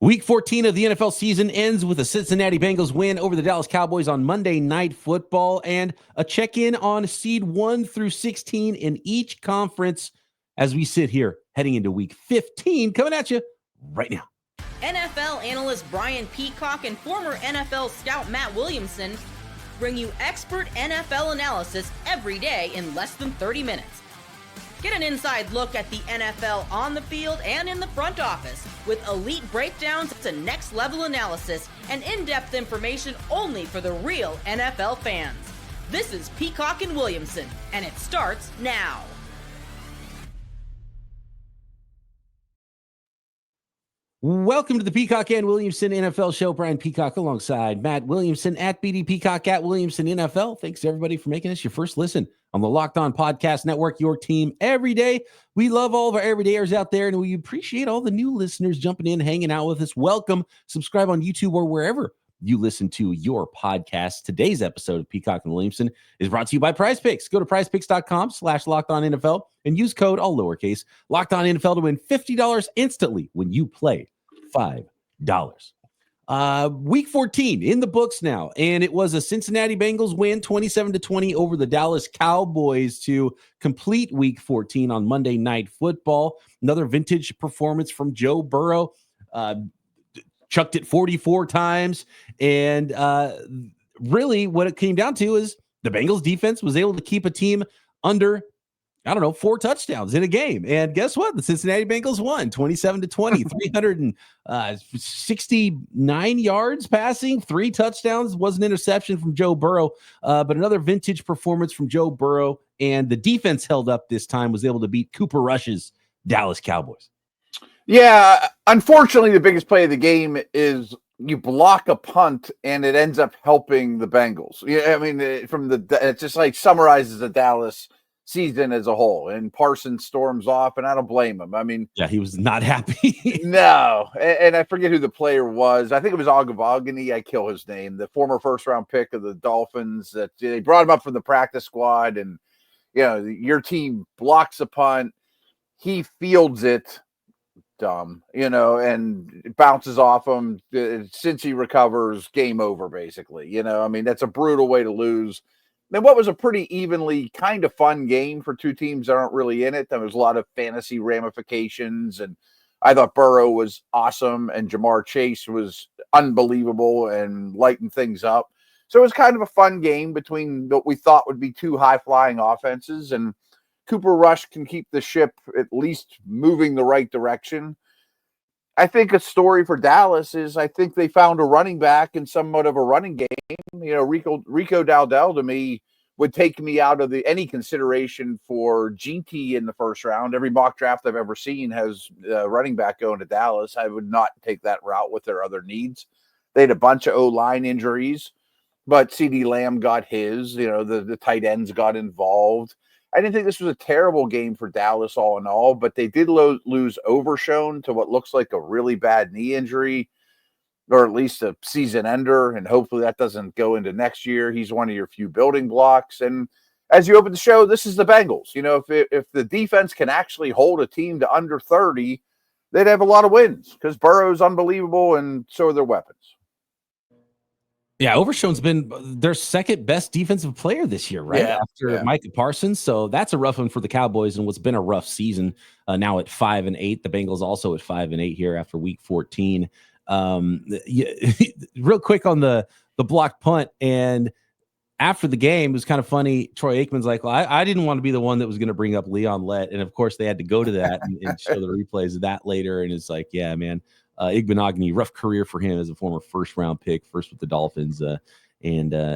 Week 14 of the NFL season ends with a Cincinnati Bengals win over the Dallas Cowboys on Monday Night Football and a check-in on seed 1 through 16 in each conference as we sit here heading into Week 15, coming at you right now. NFL analyst Brian Peacock and former NFL scout Matt Williamson bring you expert NFL analysis every day in less than 30 minutes. Get an inside look at the NFL on the field and in the front office with elite breakdowns to next-level analysis and in-depth information only for the real NFL fans. This is Peacock and Williamson, and it starts now. Welcome to the Peacock and Williamson NFL Show. Brian Peacock alongside Matt Williamson at BD Peacock at Williamson NFL. Thanks everybody for making us your first listen on the Locked On Podcast Network, your team every day. We love all of our everydayers out there, and we appreciate all the new listeners jumping in, hanging out with us. Welcome. Subscribe on YouTube or wherever you listen to your podcast. Today's episode of Peacock and Williamson is brought to you by Prize Picks. Go to prizepicks.com/LockedOnNFL and use code, all lowercase, LockedOnNFL to win $50 instantly when you play $5. Week 14 in the books now, and it was a Cincinnati Bengals win 27-20 over the Dallas Cowboys to complete Week 14 on Monday Night Football. Another vintage performance from Joe Burrow. Chucked it 44 times, and really what it came down to is the Bengals defense was able to keep a team under 4 touchdowns in a game. And guess what? The Cincinnati Bengals won 27-20, 369 yards passing, 3 touchdowns, was an interception from Joe Burrow, but another vintage performance from Joe Burrow. And the defense held up this time, was able to beat Cooper Rush's Dallas Cowboys. Yeah, unfortunately, the biggest play of the game is you block a punt and it ends up helping the Bengals. Yeah, I mean, it just like summarizes the Dallas season as a whole. And Parsons storms off, and I don't blame him. I mean, yeah, he was not happy. No, and I forget who the player was. I think it was Agabagani. I kill his name. The former first-round pick of the Dolphins. That they brought him up from the practice squad, and your team blocks a punt, he fields it. Dumb, and it bounces off him. Since he recovers, game over, basically. I mean, that's a brutal way to lose. And what was a pretty evenly kind of fun game for two teams that aren't really in it. There was a lot of fantasy ramifications, and I thought Burrow was awesome, and Jamar Chase was unbelievable and lightened things up. So it was kind of a fun game between what we thought would be two high-flying offenses, and Cooper Rush can keep the ship at least moving the right direction. I think a story for Dallas is I think they found a running back in somewhat of a running game. Rico Dowdell to me would take me out of any consideration for GT in the first round. Every mock draft I've ever seen has a running back going to Dallas. I would not take that route with their other needs. They had a bunch of O-line injuries, but CeeDee Lamb got his. The tight ends got involved. I didn't think this was a terrible game for Dallas all in all, but they did lose Overshown to what looks like a really bad knee injury, or at least a season ender, and hopefully that doesn't go into next year. He's one of your few building blocks. And as you open the show, this is the Bengals. If the defense can actually hold a team to under 30, they'd have a lot of wins because Burrow's unbelievable and so are their weapons. Yeah, Overshown's been their second best defensive player this year, right? After Micah Parsons. So that's a rough one for the Cowboys and what's been a rough season. Now at 5-8, the Bengals also at 5-8 here after Week 14. Real quick on the blocked punt, and after the game, it was kind of funny. Troy Aikman's like, well, I didn't want to be the one that was going to bring up Leon Lett. And of course, they had to go to that and show the replays of that later. And it's like, yeah, man. Igbenogany, rough career for him as a former first-round pick, first with the Dolphins, and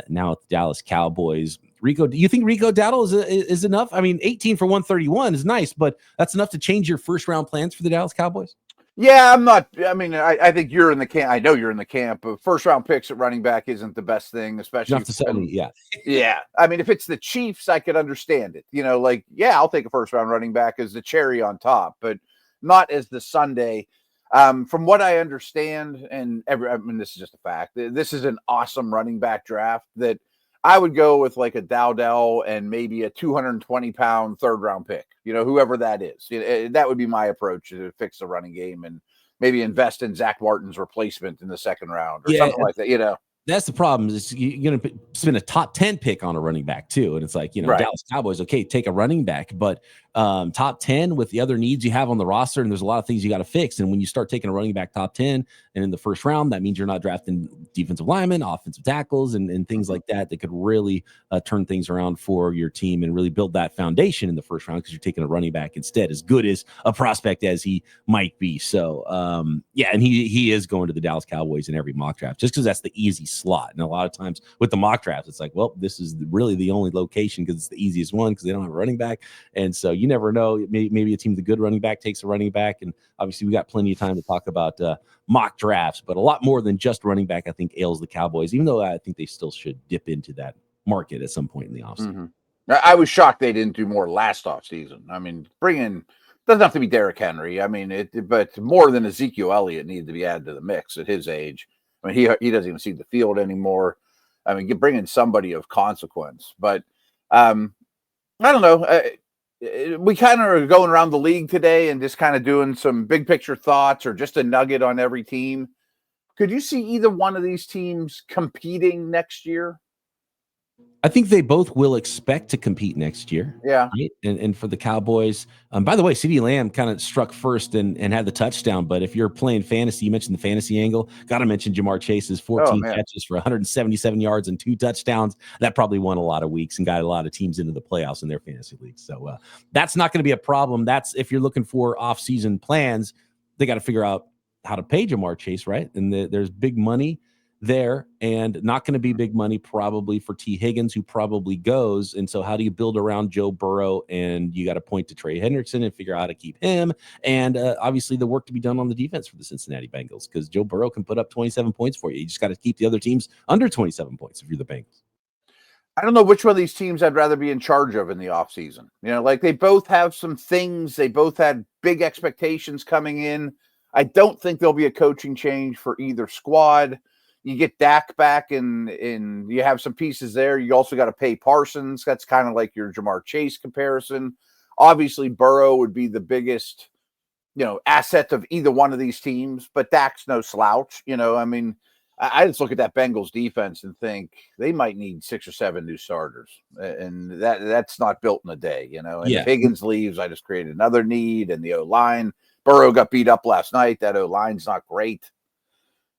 now at the Dallas Cowboys. Rico, do you think Rico Dowdell is enough? I mean, 18 for 131 is nice, but that's enough to change your first-round plans for the Dallas Cowboys? Yeah, I'm not. I mean, I think you're in the camp. I know you're in the camp, but first-round picks at running back isn't the best thing, especially. Enough to sell me, yeah. Yeah. I mean, if it's the Chiefs, I could understand it. I'll take a first-round running back as the cherry on top, but not as the Sunday. From what I understand, this is just a fact, this is an awesome running back draft that I would go with like a Dowdell and maybe a 220-pound third-round pick, whoever that is. That would be my approach to fix the running game. And maybe invest in Zach Martin's replacement in the second round or Yeah, something like that, you know? that's the problem is you're going to spend a top 10 pick on a running back too. And it's like, Right. Dallas Cowboys, okay, take a running back, but top 10 with the other needs you have on the roster. And there's a lot of things you got to fix. And when you start taking a running back top 10 and in the first round, that means you're not drafting defensive linemen, offensive tackles, and things like that could really turn things around for your team and really build that foundation in the first round because you're taking a running back instead, as good as a prospect as he might be. So, yeah, and he is going to the Dallas Cowboys in every mock draft just because that's the easy slot. And a lot of times with the mock drafts, it's like, well, this is really the only location because it's the easiest one because they don't have a running back. And so you never know. Maybe a team with a good running back takes a running back. And obviously we got plenty of time to talk about mock drafts, but a lot more than just running back, I think, ails the Cowboys, even though I think they still should dip into that market at some point in the offseason. I was shocked they didn't do more last offseason. I mean, doesn't have to be Derrick Henry. I mean, but more than Ezekiel Elliott needed to be added to the mix at his age. I mean, he doesn't even see the field anymore. I mean, bring in somebody of consequence. But I don't know. We kind of are going around the league today and just kind of doing some big picture thoughts or just a nugget on every team. Could you see either one of these teams competing next year? I think they both will expect to compete next year. Yeah. Right? And for the Cowboys, by the way, CeeDee Lamb kind of struck first and had the touchdown. But if you're playing fantasy, you mentioned the fantasy angle. Got to mention Jamar Chase's 14 catches for 177 yards and 2 touchdowns. That probably won a lot of weeks and got a lot of teams into the playoffs in their fantasy leagues. So that's not going to be a problem. That's if you're looking for off-season plans, they got to figure out how to pay Jamar Chase, right? And there's big money there and not going to be big money probably for T. Higgins, who probably goes. And so how do you build around Joe Burrow? And you got to point to Trey Hendrickson and figure out how to keep him. And obviously the work to be done on the defense for the Cincinnati Bengals, because Joe Burrow can put up 27 points for you. You just got to keep the other teams under 27 points if you're the Bengals. I don't know which one of these teams I'd rather be in charge of in the offseason. Like they both have some things. They both had big expectations coming in. I don't think there'll be a coaching change for either squad. You get Dak back and you have some pieces there. You also got to pay Parsons. That's kind of like your Jamar Chase comparison. Obviously, Burrow would be the biggest, asset of either one of these teams, but Dak's no slouch. I mean, I just look at that Bengals defense and think they might need 6 or 7 new starters. And that's not built in a day, And if Higgins leaves, I just created another need. And the O-line, Burrow got beat up last night. That O-line's not great.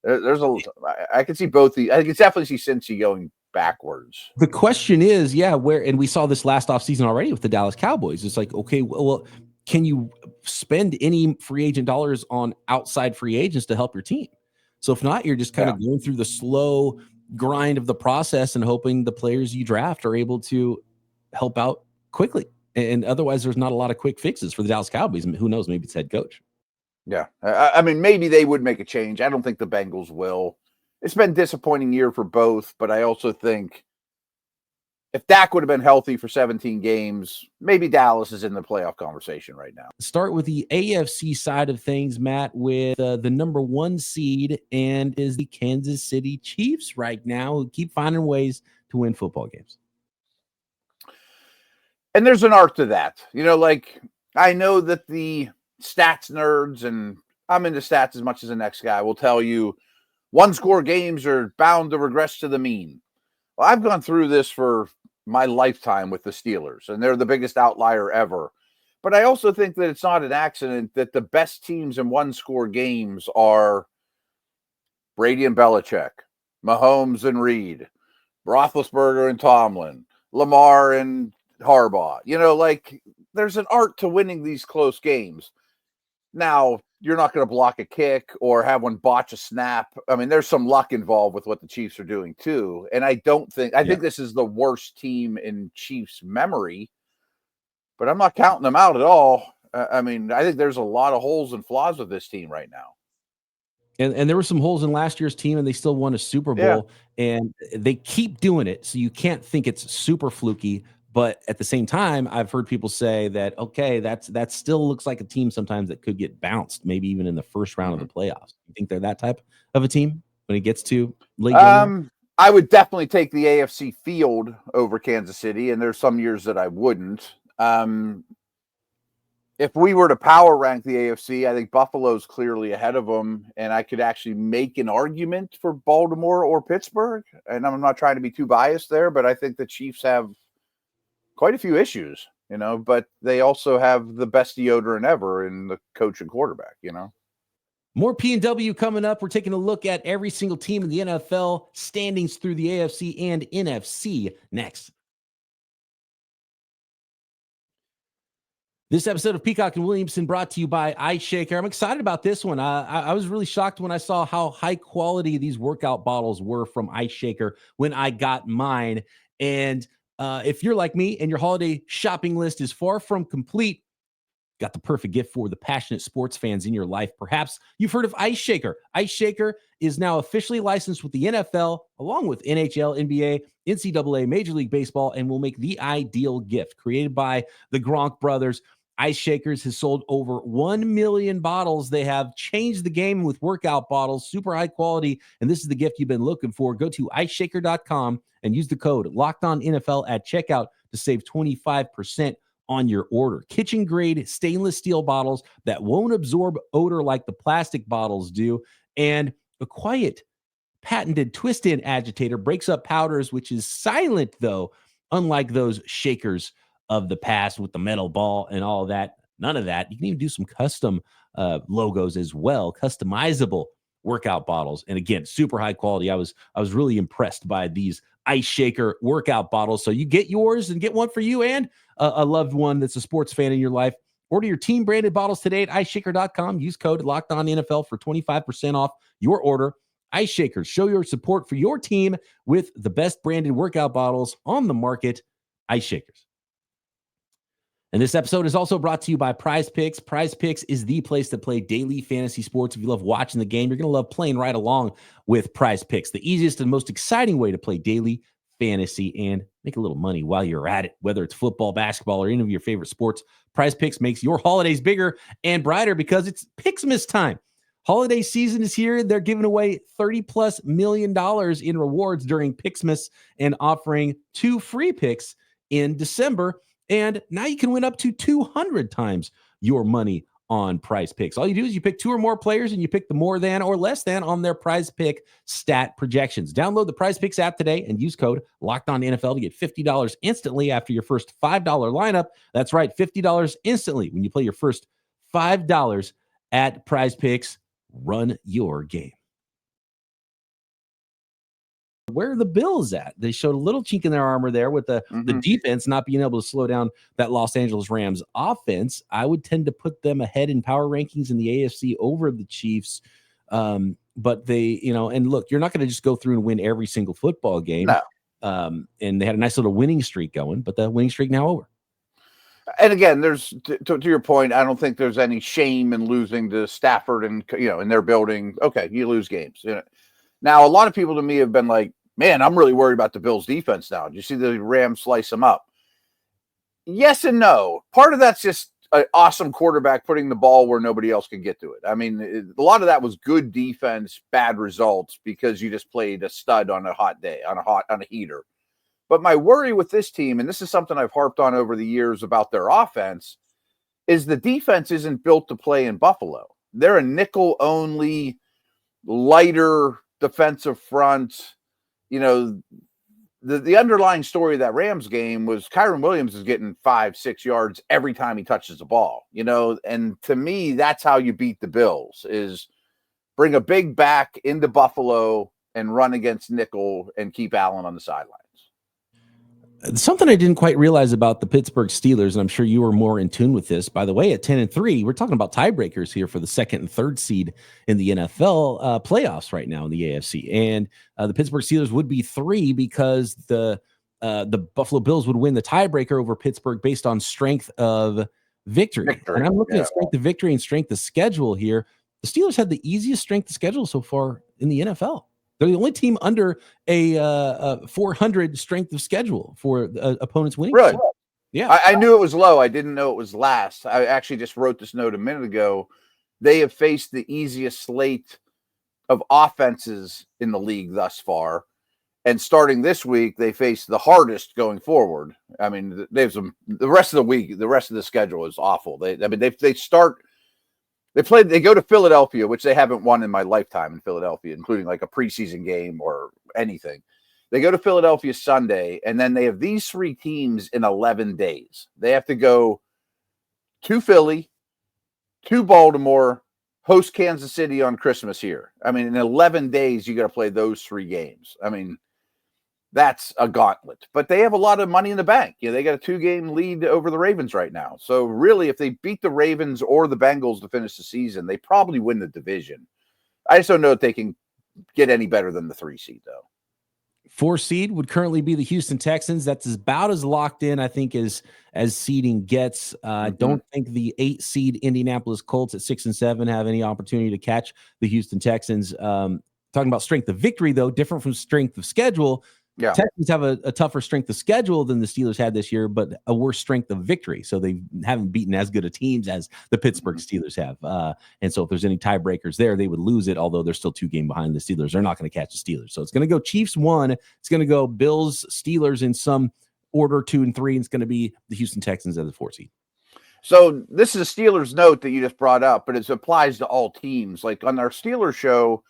I can see both. I can definitely see Cincy going backwards. The question is, where, and we saw this last offseason already with the Dallas Cowboys. It's like, okay, well, can you spend any free agent dollars on outside free agents to help your team? So if not, you're just kind of going through the slow grind of the process and hoping the players you draft are able to help out quickly. And otherwise, there's not a lot of quick fixes for the Dallas Cowboys. And who knows, maybe it's head coach. Yeah. I mean, maybe they would make a change. I don't think the Bengals will. It's been a disappointing year for both, but I also think if Dak would have been healthy for 17 games, maybe Dallas is in the playoff conversation right now. Start with the AFC side of things, Matt, with the number 1 seed and is the Kansas City Chiefs right now, who keep finding ways to win football games. And there's an art to that. Like I know that the stats nerds, and I'm into stats as much as the next guy, will tell you 1-score games are bound to regress to the mean. Well, I've gone through this for my lifetime with the Steelers, and they're the biggest outlier ever. But I also think that it's not an accident that the best teams in 1-score games are Brady and Belichick, Mahomes and Reed, Roethlisberger and Tomlin, Lamar and Harbaugh. Like there's an art to winning these close games. Now, you're not going to block a kick or have one botch a snap. I mean, there's some luck involved with what the Chiefs are doing too. And I think this is the worst team in Chiefs memory, but I'm not counting them out at all. I mean, I think there's a lot of holes and flaws with this team right now. And there were some holes in last year's team, and they still won a Super Bowl, and they keep doing it. So you can't think it's super fluky. But at the same time, I've heard people say that, okay, that still looks like a team sometimes that could get bounced, maybe even in the first round of the playoffs. You think they're that type of a team when it gets to late January? I would definitely take the AFC field over Kansas City, and there's some years that I wouldn't. If we were to power rank the AFC, I think Buffalo's clearly ahead of them, and I could actually make an argument for Baltimore or Pittsburgh. And I'm not trying to be too biased there, but I think the Chiefs have quite a few issues, but they also have the best deodorant ever in the coach and quarterback, More P&W coming up. We're taking a look at every single team in the NFL standings through the AFC and NFC next. This episode of Peacock and Williamson brought to you by Ice Shaker. I'm excited about this one. I was really shocked when I saw how high quality these workout bottles were from Ice Shaker when I got mine. And if you're like me and your holiday shopping list is far from complete, got the perfect gift for the passionate sports fans in your life. Perhaps you've heard of Ice Shaker. Ice Shaker is now officially licensed with the NFL, along with NHL, NBA, NCAA, Major League Baseball, and will make the ideal gift. Created by the Gronk brothers, Ice Shakers has sold over 1 million bottles. They have changed the game with workout bottles, super high quality, and this is the gift you've been looking for. Go to iceshaker.com and use the code LOCKEDONNFL at checkout to save 25% on your order. Kitchen grade stainless steel bottles that won't absorb odor like the plastic bottles do, and a quiet patented twist-in agitator breaks up powders, which is silent though, unlike those shakers of the past with the metal ball and all of that. None of that. You can even do some custom logos as well, customizable workout bottles. And again, super high quality. I was really impressed by these Ice Shaker workout bottles. So you get yours and get one for you and a loved one that's a sports fan in your life. Order your team branded bottles today at iceshaker.com. Use code LOCKEDONNFL for 25% off your order. Ice Shakers, show your support for your team with the best branded workout bottles on the market. Ice Shakers. And this episode is also brought to you by Prize Picks. Prize Picks is the place to play daily fantasy sports. If you love watching the game, you're going to love playing right along with Prize Picks, the easiest and most exciting way to play daily fantasy and make a little money while you're at it, whether it's football, basketball, or any of your favorite sports. Prize Picks makes your holidays bigger and brighter because it's Picksmas time. Holiday season is here. They're giving away $30+ million in rewards during Picksmas and offering 2 free picks in December. And now you can win up to 200 times your money on Prize Picks. All you do is you pick 2 or more players and you pick the more than or less than on their Prize Pick stat projections. Download the Prize Picks app today and use code LOCKEDONNFL to get $50 instantly after your first $5 lineup. That's right, $50 instantly when you play your first $5 at Prize Picks. Run your game. Where are the Bills at? They showed a little chink in their armor there with the defense not being able to slow down that Los Angeles Rams offense. I would tend to put them ahead in power rankings in the AFC over the Chiefs. But they, and look, you're not going to just go through and win every single football game. No. And they had a nice little winning streak going, but the winning streak now over. And again, there's to your point, I don't think there's any shame in losing to Stafford and in their building. Okay, you lose games. Now, a lot of people to me have been like, man, I'm really worried about the Bills defense now. Do you see the Rams slice them up? Yes and no. Part of that's just an awesome quarterback putting the ball where nobody else can get to it. I mean, a lot of that was good defense, bad results because you just played a stud on a hot day, on a heater. But my worry with this team, and this is something I've harped on over the years about their offense, is the defense isn't built to play in Buffalo. They're a nickel-only, lighter defensive front. The underlying story of that Rams game was Kyren Williams is getting 5-6 yards every time he touches the ball, and to me, that's how you beat the Bills is bring a big back into Buffalo and run against nickel and keep Allen on the sidelines. Something I didn't quite realize about the Pittsburgh Steelers, and I'm sure you were more in tune with this, by the way, at 10-3, we're talking about tiebreakers here for the 2nd and 3rd seed in the NFL playoffs right now in the AFC. And the Pittsburgh Steelers would be 3 because the Buffalo Bills would win the tiebreaker over Pittsburgh based on strength of victory. And I'm looking at strength of victory and strength of schedule here. The Steelers had the easiest strength of schedule so far in the NFL. They're the only team under a 400 strength of schedule for opponents winning. Really? Yeah. I knew it was low. I didn't know it was last. I actually just wrote this note a minute ago. They have faced the easiest slate of offenses in the league thus far. And starting this week, they face the hardest going forward. I mean, they have the rest of the week, the rest of the schedule is awful. They go to Philadelphia, which they haven't won in my lifetime in Philadelphia, including like a preseason game or anything. They go to Philadelphia Sunday, and then they have these 3 teams in 11 days. They have to go to Philly, to Baltimore, host Kansas City on Christmas here. I mean, in 11 days, you got to play those 3 games. I mean, that's a gauntlet. But they have a lot of money in the bank. They got a 2-game lead over the Ravens right now. So really, if they beat the Ravens or the Bengals to finish the season, they probably win the division. I just don't know if they can get any better than the 3 seed, though. 4 seed would currently be the Houston Texans. That's about as locked in, I think, as seeding gets. I don't think the 8 seed Indianapolis Colts at 6 and 7 have any opportunity to catch the Houston Texans. Talking about strength of victory, though, different from strength of schedule. Yeah. Texans have a tougher strength of schedule than the Steelers had this year, but a worse strength of victory. So they haven't beaten as good of teams as the Pittsburgh Steelers have. And so if there's any tiebreakers there, they would lose it, although they're still 2 games behind the Steelers. They're not going to catch the Steelers. So it's going to go Chiefs 1. It's going to go Bills, Steelers in some order 2 and 3. And it's going to be the Houston Texans as the 4 seed. So this is a Steelers note that you just brought up, but it applies to all teams. Like on our Steelers show,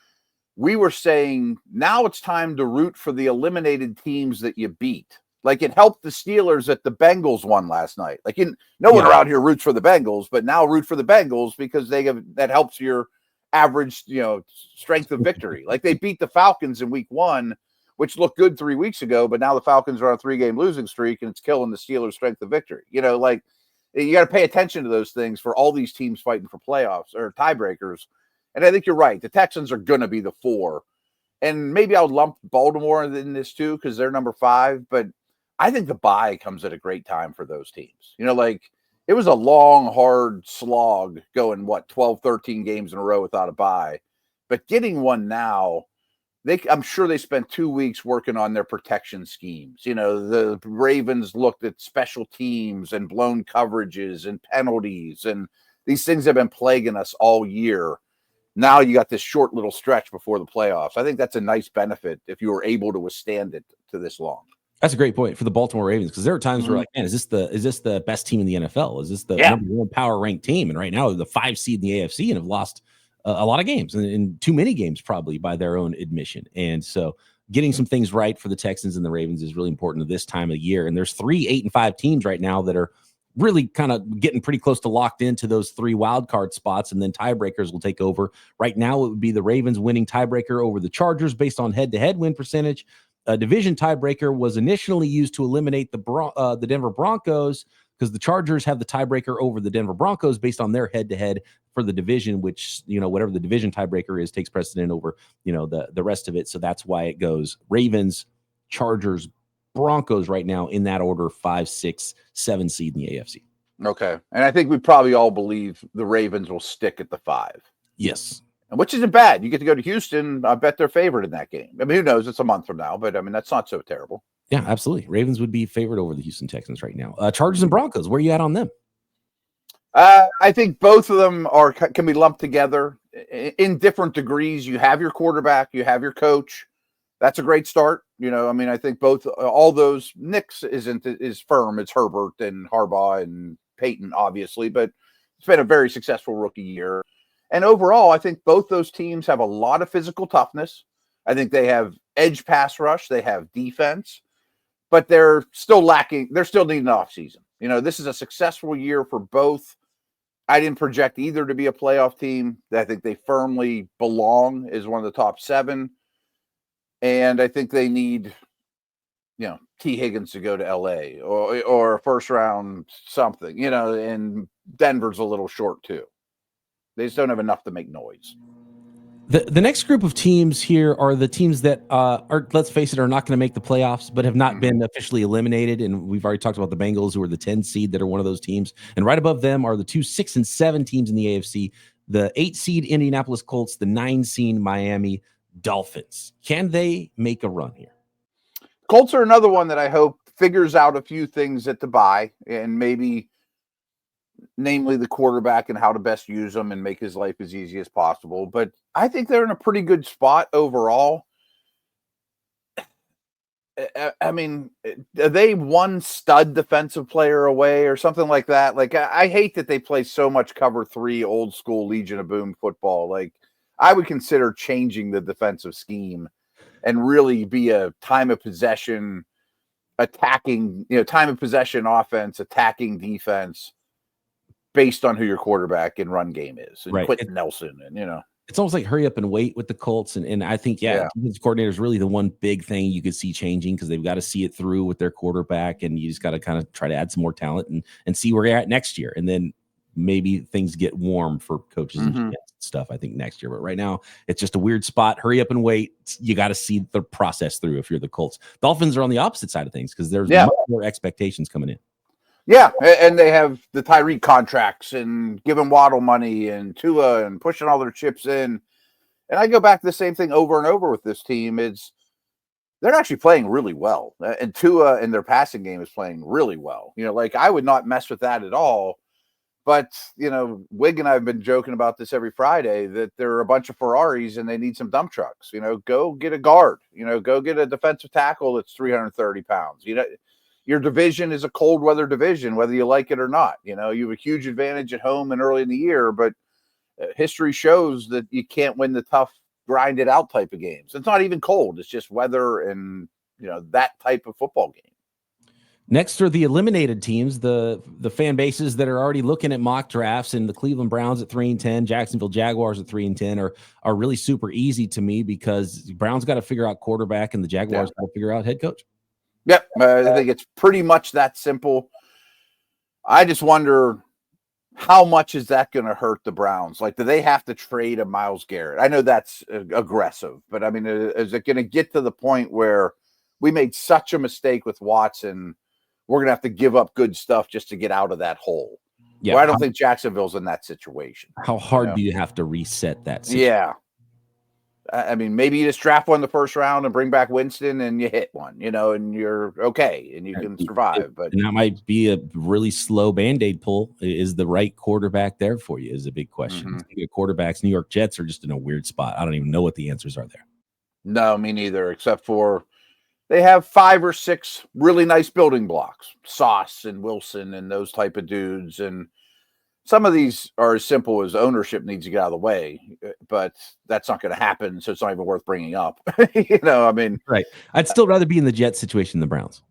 we were saying now it's time to root for the eliminated teams that you beat. Like it helped the Steelers that the Bengals won last night. Like no one around here roots for the Bengals, but now root for the Bengals because that helps your average, strength of victory. Like they beat the Falcons in week 1, which looked good 3 weeks ago, but now the Falcons are on a 3-game losing streak and it's killing the Steelers' strength of victory. Like you got to pay attention to those things for all these teams fighting for playoffs or tiebreakers. And I think you're right. The Texans are going to be the 4. And maybe I'll lump Baltimore in this too because they're number 5. But I think the bye comes at a great time for those teams. Like it was a long, hard slog going, 12, 13 games in a row without a bye. But getting one now, I'm sure they spent 2 weeks working on their protection schemes. The Ravens looked at special teams and blown coverages and penalties. And these things have been plaguing us all year. Now you got this short little stretch before the playoffs. I think that's a nice benefit if you were able to withstand it to this long. That's a great point for the Baltimore Ravens because there are times where like, man, is this the best team in the NFL? Is this the number 1 power ranked team? And right now they're the 5 seed in the AFC and have lost a lot of games and too many games probably by their own admission. And so getting some things right for the Texans and the Ravens is really important at this time of year. And there's 3 8 and 5 teams right now that are really kind of getting pretty close to locked into those 3 wild card spots, and then tiebreakers will take over. Right now, it would be the Ravens winning tiebreaker over the Chargers based on head-to-head win percentage. A division tiebreaker was initially used to eliminate the Denver Broncos because the Chargers have the tiebreaker over the Denver Broncos based on their head-to-head for the division, which, whatever the division tiebreaker is, takes precedent over, the rest of it. So that's why it goes Ravens, Chargers, Broncos right now in that order, 5, 6, 7 seed in the AFC. Okay. And I think we probably all believe the Ravens will stick at the 5. Yes. Which isn't bad. You get to go to Houston. I bet they're favored in that game. I mean, who knows? It's a month from now, but I mean, that's not so terrible. Yeah, absolutely. Ravens would be favored over the Houston Texans right now. Chargers and Broncos, where are you at on them? I think both of them can be lumped together in different degrees. You have your quarterback, you have your coach. That's a great start. I think all those Knicks is firm. It's Herbert and Harbaugh and Peyton, obviously, but it's been a very successful rookie year. And overall, I think both those teams have a lot of physical toughness. I think they have edge pass rush. They have defense, but they're still lacking. They're still needing an offseason. This is a successful year for both. I didn't project either to be a playoff team. I think they firmly belong as one of the top 7. And I think they need, T. Higgins to go to L.A. or a first round something, and Denver's a little short too. They just don't have enough to make noise. The next group of teams here are the teams that are, let's face it, are not going to make the playoffs, but have not been officially eliminated. And we've already talked about the Bengals, who are the 10 seed that are one of those teams. And right above them are the 2 6 and 7 teams in the AFC, the 8 seed Indianapolis Colts, the 9 seed Miami Dolphins. Can they make a run here? Colts are another one that I hope figures out a few things at the bye, and maybe namely the quarterback and how to best use them and make his life as easy as possible. But I think they're in a pretty good spot overall. I mean, are they one stud defensive player away or something like that? Like, I hate that they play so much cover 3 old school Legion of Boom football. Like, I would consider changing the defensive scheme and really be a time of possession attacking, time of possession offense, attacking defense based on who your quarterback and run game is, and Right. Quentin Nelson, and it's almost like hurry up and wait with the Colts. And I think, defensive coordinator is really the one big thing you could see changing, because they've got to see it through with their quarterback, and you just got to kind of try to add some more talent and see where you're at next year. And then maybe things get warm for coaches and stuff, I think, next year. But right now, it's just a weird spot. Hurry up and wait. You got to see the process through if you're the Colts. Dolphins are on the opposite side of things, because there's much more expectations coming in. Yeah, and they have the Tyreek contracts and giving Waddle money and Tua and pushing all their chips in. And I go back to the same thing over and over with this team. They're actually playing really well. And Tua in their passing game is playing really well. Like, I would not mess with that at all. But, Wig and I have been joking about this every Friday, that there are a bunch of Ferraris and they need some dump trucks. Go get a guard. Go get a defensive tackle that's 330 pounds. Your division is a cold weather division, whether you like it or not. You have a huge advantage at home and early in the year, but history shows that you can't win the tough, grinded out type of games. It's not even cold. It's just weather and, that type of football game. Next are the eliminated teams, the fan bases that are already looking at mock drafts, and the Cleveland Browns at 3-10, Jacksonville Jaguars at 3-10 are really super easy to me, because Browns got to figure out quarterback and the Jaguars got to figure out head coach. Yep. I think it's pretty much that simple. I just wonder, how much is that going to hurt the Browns? Like, do they have to trade a Myles Garrett? I know that's aggressive, but I mean, is it going to get to the point where we made such a mistake with Watson, we're going to have to give up good stuff just to get out of that hole? Yeah. Well, I don't think Jacksonville's in that situation. How hard do you have to reset that situation? Yeah. I mean, maybe you just draft one in the first round and bring back Winston and you hit one, and you're okay and you can survive. But that might be a really slow Band-Aid pull. Is the right quarterback there for you is a big question. Quarterbacks, New York Jets are just in a weird spot. I don't even know what the answers are there. No, me neither, except for they have 5 or 6 really nice building blocks, Sauce and Wilson and those type of dudes. And some of these are as simple as ownership needs to get out of the way, but that's not going to happen. So it's not even worth bringing up. I mean, right. I'd still rather be in the Jets situation than the Browns.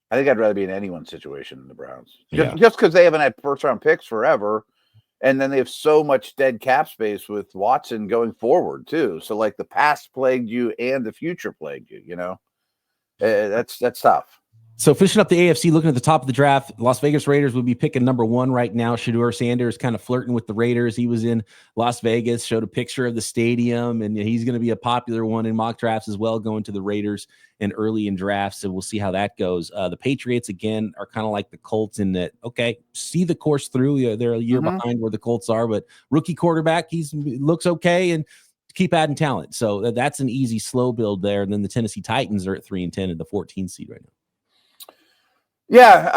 I think I'd rather be in anyone's situation than the Browns, just because they haven't had first round picks forever. And then they have so much dead cap space with Watson going forward too. So like, the past plagued you and the future plagued you, that's tough. So finishing up the AFC, looking at the top of the draft, Las Vegas Raiders would be picking number 1 right now. Shedeur Sanders kind of flirting with the Raiders. He was in Las Vegas, showed a picture of the stadium, and he's going to be a popular one in mock drafts as well, going to the Raiders and early in drafts. So we'll see how that goes. The Patriots, again, are kind of like the Colts in that, okay, see the course through. They're a year behind where the Colts are, but rookie quarterback, looks okay, and keep adding talent. So that's an easy, slow build there. And then the Tennessee Titans are at 3-10 and the 14th seed right now. Yeah,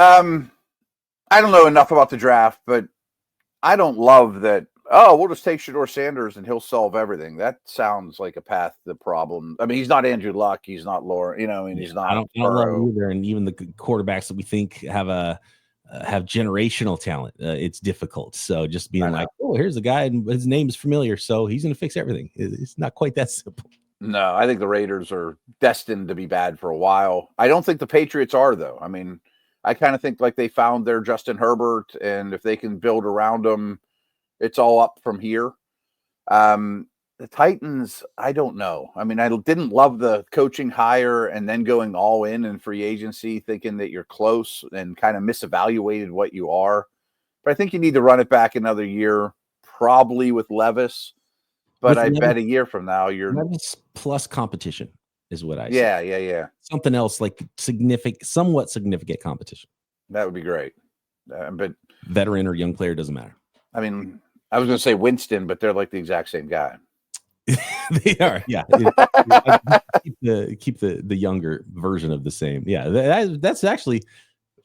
I don't know enough about the draft, but I don't love that. Oh, we'll just take Shedeur Sanders and he'll solve everything. That sounds like a path to the problem. I mean, he's not Andrew Luck. He's not Laura. He's not. I don't love either. And even the quarterbacks that we think have generational talent, it's difficult. So just being like, oh, here's a guy and his name is familiar, so he's going to fix everything. It's not quite that simple. No, I think the Raiders are destined to be bad for a while. I don't think the Patriots are, though. I mean, I kind of think like they found their Justin Herbert, and if they can build around them, it's all up from here. The Titans, I don't know. I mean, I didn't love the coaching hire and then going all in free agency, thinking that you're close, and kind of misevaluated what you are. But I think you need to run it back another year, probably with Levis. But I bet a year from now, you're Levis plus competition is what I say. Yeah. Something else like somewhat significant competition. That would be great. But veteran or young player doesn't matter. I mean, I was going to say Winston, but they're like the exact same guy. They are, yeah. keep the younger version of the same. Yeah, that's actually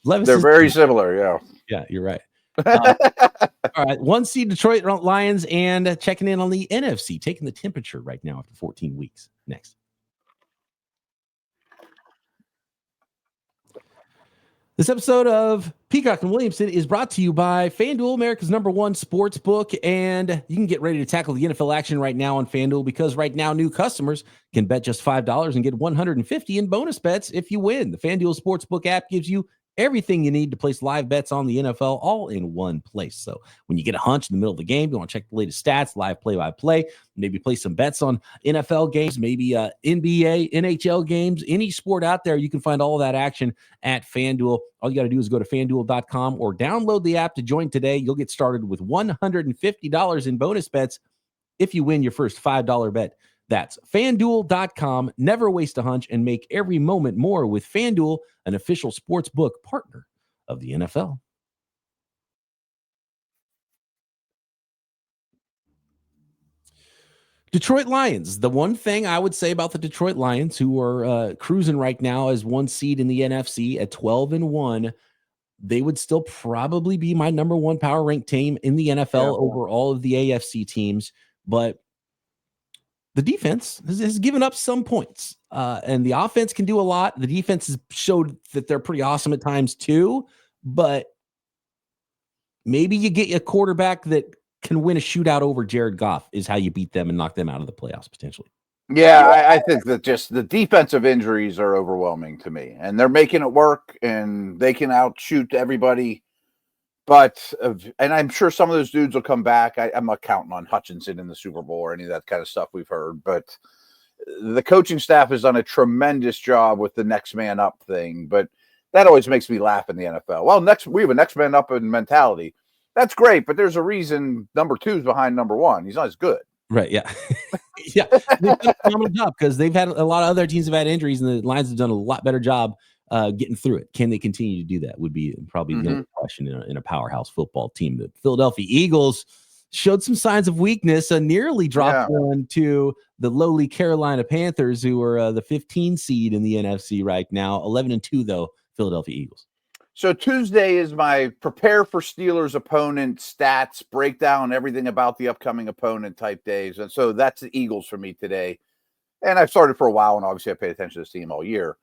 Levis. They're very similar. Yeah. Yeah, you're right. All right, 1 seed Detroit Lions, and checking in on the NFC, taking the temperature right now after 14 weeks. Next. This episode of Peacock and Williamson is brought to you by FanDuel, America's #1 sports book. And you can get ready to tackle the NFL action right now on FanDuel, because right now new customers can bet just $5 and get $150 in bonus bets if you win. The FanDuel Sportsbook app gives you everything you need to place live bets on the NFL all in one place. So when you get a hunch in the middle of the game, you want to check the latest stats, live play-by-play, maybe place some bets on NFL games, maybe NBA, NHL games, any sport out there, you can find all of that action at FanDuel. All you got to do is go to FanDuel.com or download the app to join today. You'll get started with $150 in bonus bets if you win your first $5 bet. That's FanDuel.com. Never waste a hunch and make every moment more with FanDuel, an official sports book partner of the NFL. Detroit Lions. The one thing I would say about the Detroit Lions, who are cruising right now as 1 seed in the NFC at 12-1, they would still probably be my #1 power ranked team in the NFL over all of the AFC teams. But the defense has given up some points, and the offense can do a lot. The defense has showed that they're pretty awesome at times too, but maybe you get a quarterback that can win a shootout over Jared Goff is how you beat them and knock them out of the playoffs potentially. Yeah, I think that just the defensive injuries are overwhelming to me, and they're making it work, and they can outshoot everybody. But and I'm sure some of those dudes will come back. I'm not counting on Hutchinson in the Super Bowl or any of that kind of stuff we've heard. But the coaching staff has done a tremendous job with the next man up thing. But that always makes me laugh in the NFL. Well, we have a next man up in mentality. That's great, but there's a reason number 2 is behind number 1. He's not as good. Right, yeah. Yeah, they've done a phenomenal job because they've had a lot of other teams have had injuries, and the Lions have done a lot better job getting through it. Can they continue to do that would be probably the only question in a powerhouse football team. The Philadelphia Eagles showed some signs of weakness, nearly dropped one to the lowly Carolina Panthers, who are the 15 seed in the NFC right now. 11-2, though, Philadelphia Eagles. So Tuesday is my prepare for Steelers opponent stats, breakdown, everything about the upcoming opponent type days. And so that's the Eagles for me today. And I've started for a while, and obviously I paid attention to this team all year.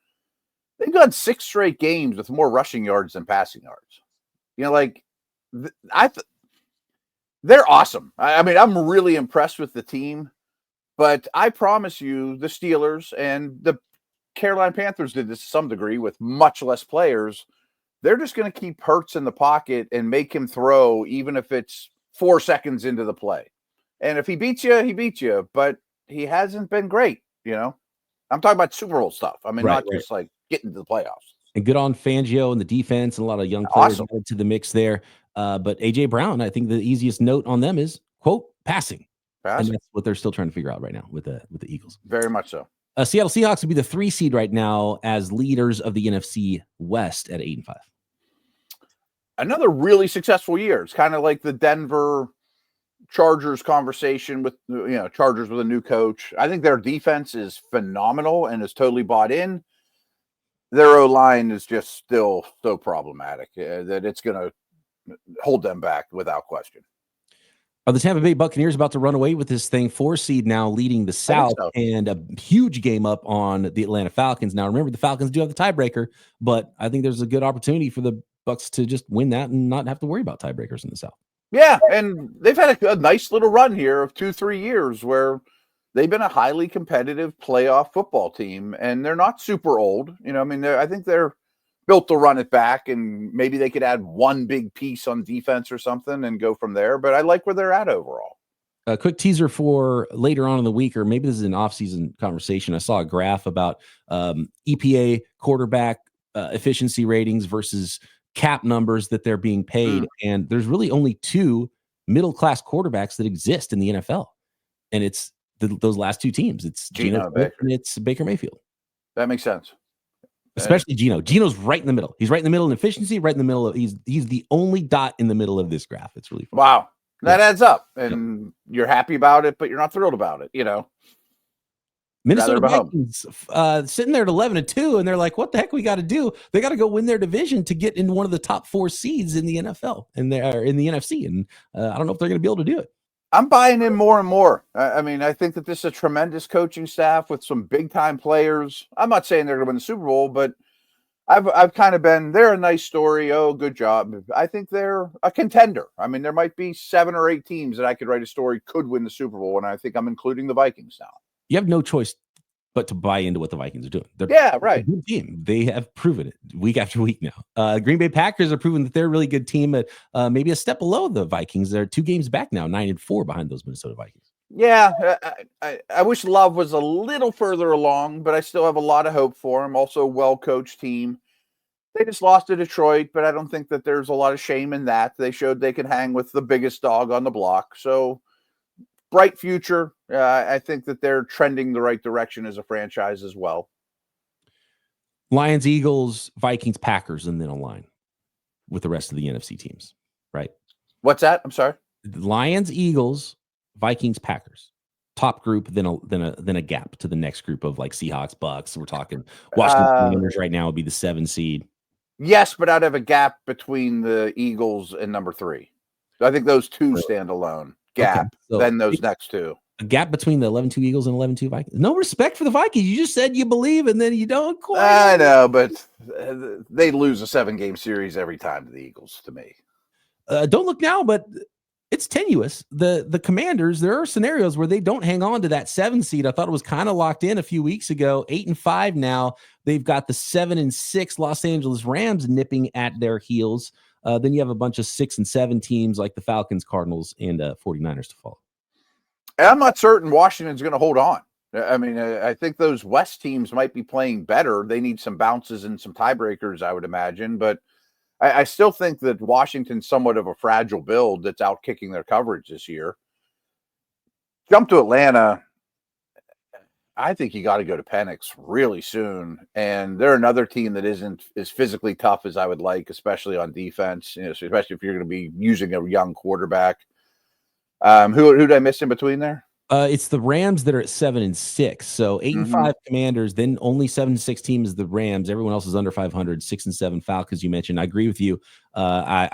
They've got 6 straight games with more rushing yards than passing yards. You know, like they're awesome. I mean, I'm really impressed with the team, but I promise you the Steelers and the Carolina Panthers did this to some degree with much less players. They're just going to keep Hurts in the pocket and make him throw, even if it's 4 seconds into the play. And if he beats you, he beats you, but he hasn't been great. You know, I'm talking about Super Bowl stuff. I mean, not just like getting to the playoffs. And good on Fangio and the defense, and a lot of young players added to the mix there. But A.J. Brown, I think the easiest note on them is, quote, passing. And that's what they're still trying to figure out right now with the Eagles. Very much so. Seattle Seahawks would be the 3 seed right now as leaders of the NFC West at 8-5. Another really successful year. It's kind of like the Denver Chargers conversation with, Chargers with a new coach. I think their defense is phenomenal and is totally bought in. Their O-line is just still so problematic that it's going to hold them back without question. Are the Tampa Bay Buccaneers about to run away with this thing? 4 seed now leading the South, and a huge game up on the Atlanta Falcons. Now, remember, the Falcons do have the tiebreaker, but I think there's a good opportunity for the Bucs to just win that and not have to worry about tiebreakers in the South. Yeah, and they've had a nice little run here of 2-3 years where they've been a highly competitive playoff football team, and they're not super old. I think they're built to run it back, and maybe they could add one big piece on defense or something and go from there. But I like where they're at overall. A quick teaser for later on in the week, or maybe this is an off-season conversation. I saw a graph about EPA quarterback efficiency ratings versus cap numbers that they're being paid. And there's really only 2 middle-class quarterbacks that exist in the NFL. And it's those last 2 teams. It's Geno and it's Baker Mayfield. That makes sense. Especially Geno. Geno's right in the middle. He's right in the middle in efficiency, right in the middle of he's the only dot in the middle of this graph. It's really fun. Wow. That adds up. And you're happy about it, but you're not thrilled about it, Minnesota Vikings sitting there at 11-2, and they're like, what the heck we got to do? They got to go win their division to get in one of the top 4 seeds in the NFL, and they're in the NFC. And I don't know if they're going to be able to do it. I'm buying in more and more. I think that this is a tremendous coaching staff with some big time players. I'm not saying they're going to win the Super Bowl, but I've kind of been, they're a nice story. Oh, good job. I think they're a contender. I mean, there might be 7 or 8 teams that I could write a story could win the Super Bowl, and I think I'm including the Vikings now. You have no choice but to buy into what the Vikings are doing. Yeah, right. A good team. They have proven it week after week now. Green Bay Packers are proving that they're a really good team, at maybe a step below the Vikings. They're 2 games back now, 9-4 behind those Minnesota Vikings. Yeah, I wish Love was a little further along, but I still have a lot of hope for him. Also, a well-coached team. They just lost to Detroit, but I don't think that there's a lot of shame in that. They showed they can hang with the biggest dog on the block. So, bright future. I think that they're trending the right direction as a franchise as well. Lions, Eagles, Vikings, Packers, and then a line with the rest of the NFC teams, right? What's that? I'm sorry. Lions, Eagles, Vikings, Packers. Top group, then a gap to the next group of like Seahawks, Bucks. We're talking Washington Commanders right now would be the 7 seed. Yes, but I'd have a gap between the Eagles and number 3. So I think those two stand alone. Gap. Okay, so then those next two. A gap between the 11-2 Eagles and 11-2 Vikings. No respect for the Vikings. You just said you believe, and then you don't quite. I know, but they lose a 7-game series every time to the Eagles, to me. Don't look now, but it's tenuous. The Commanders, there are scenarios where they don't hang on to that 7 seed. I thought it was kind of locked in a few weeks ago. 8-5 now. They've got the 7-6 Los Angeles Rams nipping at their heels. Then you have a bunch of 6 and 7 teams like the Falcons, Cardinals, and 49ers to follow. I'm not certain Washington's going to hold on. I mean, I think those West teams might be playing better. They need some bounces and some tiebreakers, I would imagine. But I still think that Washington's somewhat of a fragile build that's out kicking their coverage this year. Jump to Atlanta. I think you got to go to Penix really soon. And they're another team that isn't as physically tough as I would like, especially on defense, so especially if you're going to be using a young quarterback. Who did I miss in between there? It's the Rams that are at 7-6. So 8-5 Commanders, then only 7-6 teams the Rams. Everyone else is under 500. 6-7 Falcons. You mentioned. I agree with you. I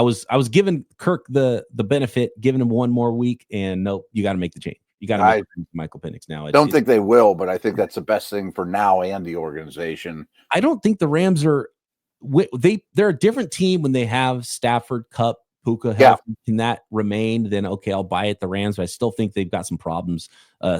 was giving Kirk the benefit, giving him one more week, and nope, you got to make the change. You got to make Michael Penix now. I don't think they will, but I think that's the best thing for now and the organization. I don't think the Rams are. They're a different team when they have Stafford, Kupp, Puka. Yeah. Can that remain? Then okay, I'll buy it. The Rams, but I still think they've got some problems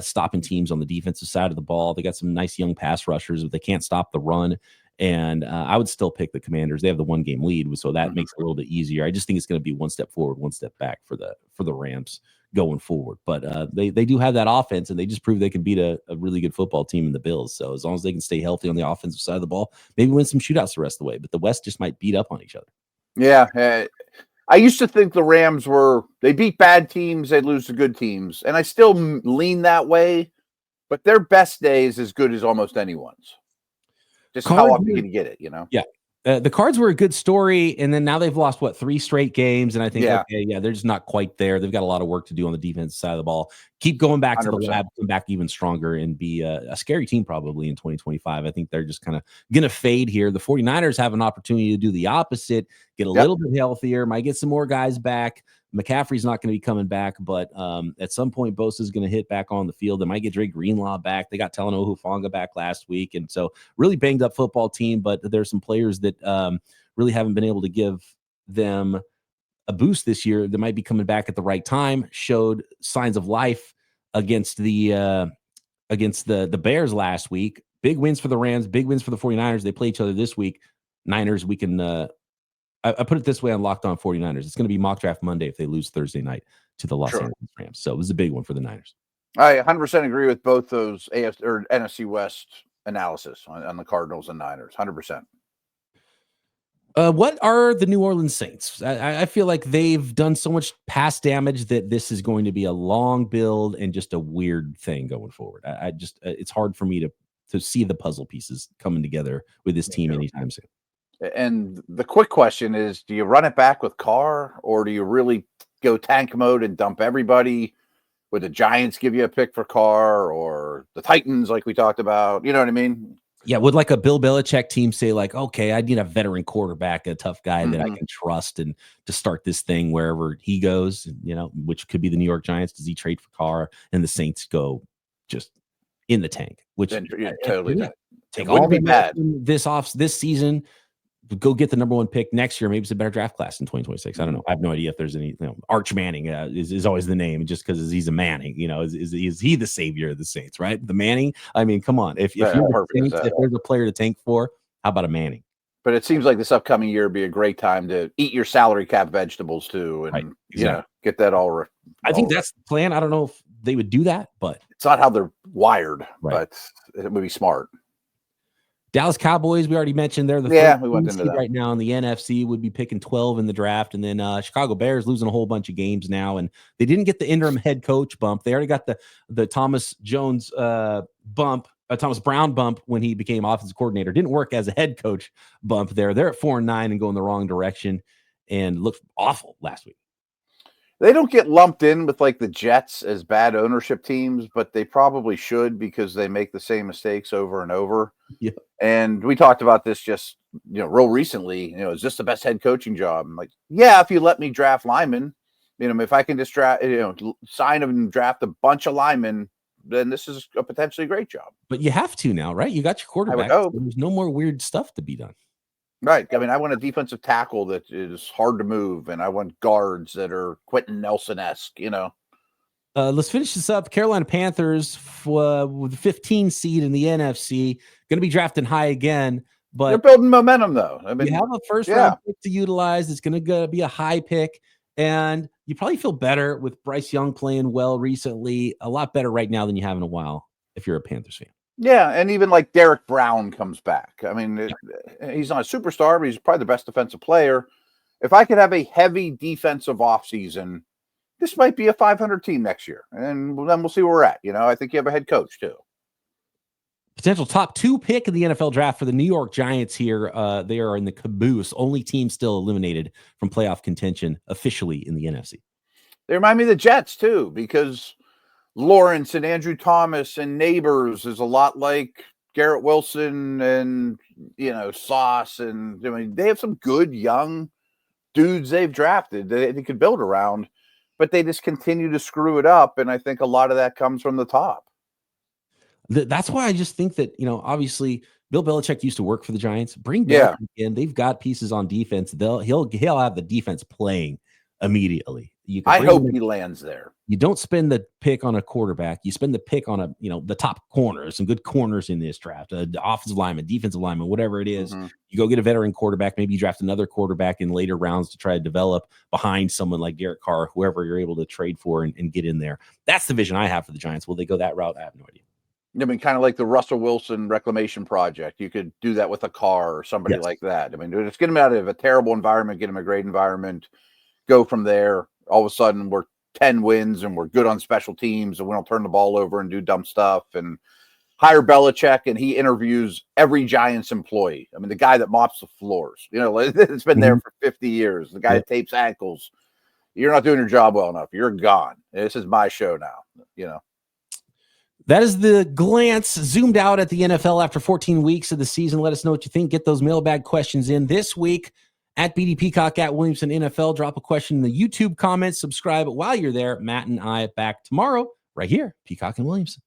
stopping teams on the defensive side of the ball. They got some nice young pass rushers, but they can't stop the run. And I would still pick the Commanders. They have the 1-game lead, so that makes it a little bit easier. I just think it's going to be one step forward, one step back for the Rams going forward. But they do have that offense, and they just proved they can beat a really good football team in the Bills. So as long as they can stay healthy on the offensive side of the ball, maybe win some shootouts the rest of the way. But the West just might beat up on each other. Yeah. I used to think the Rams they beat bad teams, they lose to good teams. And I still lean that way, but their best day is as good as almost anyone's. Just how often can you get it, Yeah. The Cards were a good story, and then now they've lost 3 straight games, and I think they're just not quite there. They've got a lot of work to do on the defensive side of the ball. Keep going back 100%. To the lab, come back even stronger, and be a scary team probably in 2025. I think they're just kind of going to fade here. The 49ers have an opportunity to do the opposite, get a little bit healthier, might get some more guys back. McCaffrey's not going to be coming back, but at some point, Bosa is going to hit back on the field. They might get Dre Greenlaw back. They got Talanoa Hufanga back last week. And so really banged up football team, but there's some players that really haven't been able to give them a boost this year. They might be coming back at the right time, showed signs of life against the Bears last week. Big wins for the Rams, big wins for the 49ers. They play each other this week. Niners, we can I put it this way on Locked On 49ers. It's going to be mock draft Monday if they lose Thursday night to the Los Angeles Rams. So it was a big one for the Niners. I 100% agree with both those AFC or NFC West analysis on the Cardinals and Niners. 100%. What are the New Orleans Saints? I feel like they've done so much pass damage that this is going to be a long build and just a weird thing going forward. It's hard for me to see the puzzle pieces coming together with this team anytime soon. And the quick question is, do you run it back with Carr, or do you really go tank mode and dump everybody? Would the Giants give you a pick for Carr, or the Titans like we talked about? You know what I mean? Yeah, would like a Bill Belichick team say like, okay, I need a veteran quarterback, a tough guy that I can trust and to start this thing wherever he goes, which could be the New York Giants. Does he trade for Carr and the Saints go just in the tank? Which totally. Take wouldn't all be the bad. this season. Go get the number one pick next year. Maybe it's a better draft class in 2026. I don't know. I have no idea if there's any. Arch Manning is always the name just because he's a Manning. Is he the savior of the Saints? Right, the Manning. I mean, come on. If you're the Saints, if there's a player to tank for, how about a Manning? But it seems like this upcoming year would be a great time to eat your salary cap vegetables too, and right, exactly. get that all. I think that's the plan. I don't know if they would do that, but it's not how they're wired. Right. But it would be smart. Dallas Cowboys, we already mentioned they're the we went into that right now in the NFC, would be picking 12 in the draft. And then Chicago Bears losing a whole bunch of games now. And they didn't get the interim head coach bump. They already got the Thomas Jones bump, Thomas Brown bump when he became offensive coordinator. Didn't work as a head coach bump there. They're at 4-9 and going the wrong direction and looked awful last week. They don't get lumped in with like the Jets as bad ownership teams, but they probably should because they make the same mistakes over and over. Yeah. And we talked about this just, real recently, is this the best head coaching job? I'm like, yeah, if you let me draft linemen, if I can just draft, sign and draft a bunch of linemen, then this is a potentially great job. But you have to now, right? You got your quarterback. There's no more weird stuff to be done. Right. I mean, I want a defensive tackle that is hard to move, and I want guards that are Quentin Nelson-esque, Let's finish this up. Carolina Panthers with the 15 seed in the NFC, going to be drafting high again. But they're building momentum, though. I mean, you have a first-round pick to utilize. It's going to be a high pick, and you probably feel better with Bryce Young playing well recently. A lot better right now than you have in a while if you're a Panthers fan. Yeah, and even like Derek Brown comes back. I mean, he's not a superstar, but he's probably the best defensive player. If I could have a heavy defensive offseason, this might be a 500 team next year, and then we'll see where we're at. I think you have a head coach too. Potential top 2 pick in the NFL draft for the New York Giants here. They are in the caboose. Only team still eliminated from playoff contention officially in the NFC. They remind me of the Jets too, because Lawrence and Andrew Thomas and Neighbors is a lot like Garrett Wilson and, Sauce. And they have some good young dudes they've drafted that they could build around, but they just continue to screw it up. And I think a lot of that comes from the top. That's why I just think that, obviously Bill Belichick used to work for the Giants. Bring Belichick in. They've got pieces on defense. He'll have the defense playing immediately. I hope he lands there. You don't spend the pick on a quarterback. You spend the pick on the top corners, some good corners in this draft, offensive lineman, defensive lineman, whatever it is. Mm-hmm. You go get a veteran quarterback. Maybe you draft another quarterback in later rounds to try to develop behind someone like Derek Carr, whoever you're able to trade for and get in there. That's the vision I have for the Giants. Will they go that route? I have no idea. I mean, kind of like the Russell Wilson reclamation project. You could do that with a Carr or somebody like that. I mean, just get him out of a terrible environment, get him a great environment, go from there. All of a sudden, we're 10 wins and we're good on special teams and we don't turn the ball over and do dumb stuff, and hire Belichick and he interviews every Giants employee. I mean, the guy that mops the floors, it's been there for 50 years. The guy that tapes ankles. You're not doing your job well enough. You're gone. This is my show now, That is the glance zoomed out at the NFL after 14 weeks of the season. Let us know what you think. Get those mailbag questions in this week. At BD Peacock, at Williamson NFL. Drop a question in the YouTube comments. Subscribe while you're there. Matt and I back tomorrow right here. Peacock and Williamson.